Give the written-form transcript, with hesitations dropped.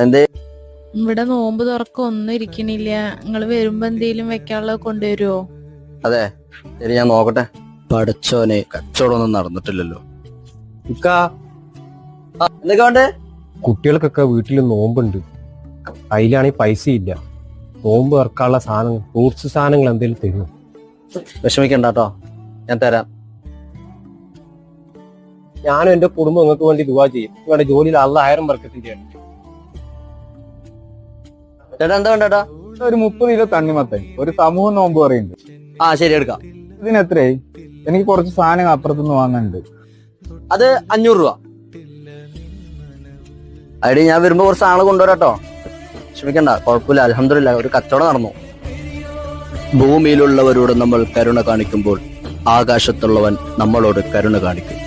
എന്തേ? ഇവിടെ നോമ്പ് തുറക്ക ഒന്നും ഇരിക്കണില്ല. നിങ്ങള് വരുമ്പോ എന്തേലും വെക്കാനുള്ളത് കൊണ്ടുവരുവോ? അതെ, ശരി, ഞാൻ നോക്കട്ടെ. പഠിച്ചോനെ, കച്ചവടമൊന്നും നടന്നിട്ടില്ലല്ലോ. എന്തൊക്കെ വേണ്ടേ? കുട്ടികൾക്കൊക്കെ വീട്ടിൽ നോമ്പുണ്ട്, കയ്യിലാണെങ്കിൽ പൈസ ഇല്ല. നോമ്പ് ഇറക്കാനുള്ള സാധനങ്ങൾ, ഫ്രൂട്ട്സ് സാധനങ്ങൾ എന്തെങ്കിലും തരുമോ? വിഷമിക്കണ്ട കേട്ടോ, ഞാൻ തരാം. ഞാനും എന്റെ കുടുംബം നിങ്ങൾക്ക് വേണ്ടി ദുആ ചെയ്യും. നിങ്ങളുടെ ജോലിയിൽ അള്ളാഹ് ഹൈറും ബർക്കത്തും ചെയ്യണം. ചേട്ടാ എന്താ വേണ്ട? ഒരു 30 കിലോ തണ്ണിമത്തൻ, ഒരു സമൂഹ നോമ്പ് പറയുന്നുണ്ട്. ശരി, എടുക്കാം. ഇതിന് എത്രയായി? എനിക്ക് കുറച്ച് സാധനങ്ങൾ അപ്പുറത്തുനിന്ന് വാങ്ങാനുണ്ട്. അത് 500 രൂപ. അടി, ഞാൻ വരുമ്പോ കുറച്ച് സാധനങ്ങൾ കൊണ്ടുവരാട്ടോ. ക്ഷമിക്കണ്ട, കുഴപ്പമില്ല, അൽഹംദുലില്ലാ, ഒരു കച്ചവടം നടന്നു. ഭൂമിയിലുള്ളവരോട് നമ്മൾ കരുണ കാണിക്കുമ്പോൾ ആകാശത്തുള്ളവൻ നമ്മളോട് കരുണ കാണിക്കും.